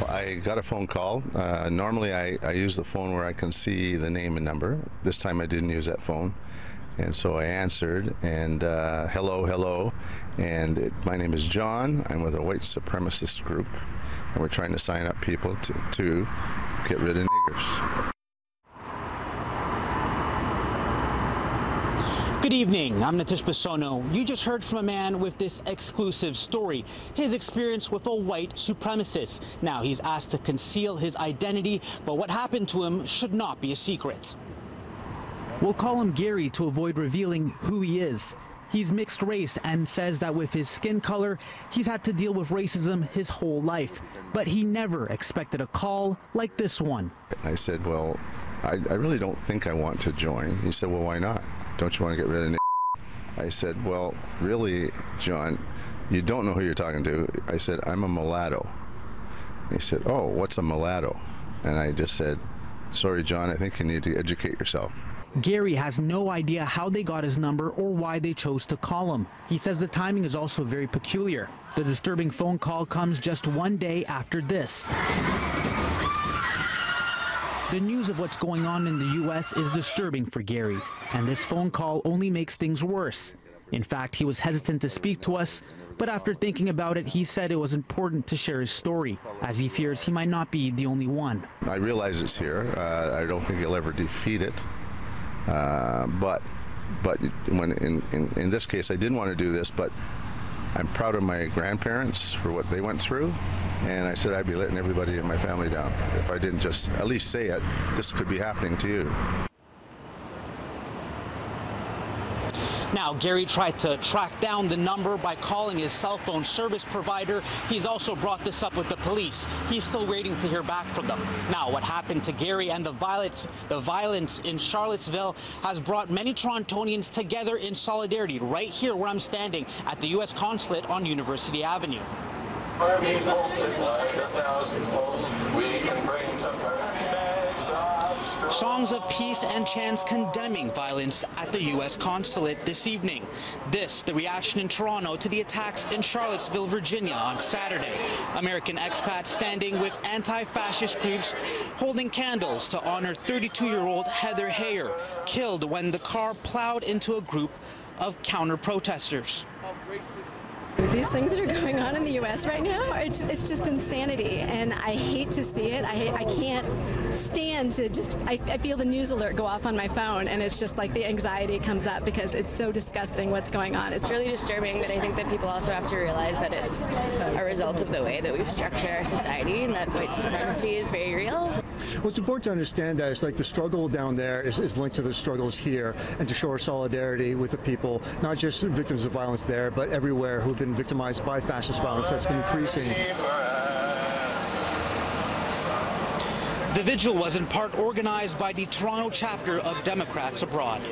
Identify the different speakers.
Speaker 1: I got a phone call. Normally I use the phone where I can see the name and number. This time I didn't use that phone. And so I answered, and hello, and my name is John. I'm with a white supremacist group, and we're trying to sign up people to get rid of niggers.
Speaker 2: Good evening, I'm Natish Basono. You just heard from a man with this exclusive story, his experience with a white supremacist. Now he's asked to conceal his identity, but what happened to him should not be a secret. We'll call him Garry to avoid revealing who he is. He's mixed race and says that with his skin color, he's had to deal with racism his whole life. But he never expected a call like this one.
Speaker 1: I said, well, I really don't think I want to join. He said, well, why not? Don't you want to get rid of I said, well, really, John, you don't know who you're talking to. I said, I'm a mulatto. He said, oh, what's a mulatto? And I just said, sorry, John, I think you need to educate yourself.
Speaker 2: Garry has no idea how they got his number or why they chose to call him. He says the timing is also very peculiar. The disturbing phone call comes just one day after this. The news of what's going on in the U.S. is disturbing for Garry, and this phone call only makes things worse. In fact, he was hesitant to speak to us, but after thinking about it, he said it was important to share his story, as he fears he might not be the only one.
Speaker 1: I realize it's here. I don't think he'll ever defeat it. But when in this case, I didn't want to do this, but I'm proud of my grandparents for what they went through, and I said I'd be letting everybody in my family down if I didn't just at least say it. This could be happening to you.
Speaker 2: Now, Garry tried to track down the number by calling his cell phone service provider. He's also brought this up with the police. He's still waiting to hear back from them. Now, what happened to Garry and the violence in Charlottesville has brought many Torontonians together in solidarity right here where I'm standing at the U.S. Consulate on University Avenue.
Speaker 3: Armies multiplied 1,000-fold. We can bring to
Speaker 2: Songs of peace and chants condemning violence at the U.S. Consulate this evening. This, the reaction in Toronto to the attacks in Charlottesville, Virginia on Saturday. American expats standing with anti-fascist groups holding candles to honor 32-year-old Heather Heyer, killed when the car plowed into a group of counter-protesters.
Speaker 4: These things that are going on in the U.S. right now, it's just insanity, and I hate to see it. I can't stand to just, I feel the news alert go off on my phone, and it's just like the anxiety comes up because it's so disgusting what's going on. It's
Speaker 5: really disturbing, but I think that people also have to realize that it's a result of the way that we've structured our society, and that white supremacy is very real.
Speaker 6: Well, it's important to understand that it's like the struggle down there is linked to the struggles here, and to show our solidarity with the people, not just victims of violence there, but everywhere who've been victimized by fascist violence that's been increasing.
Speaker 2: The vigil was in part organized by the Toronto chapter of Democrats Abroad.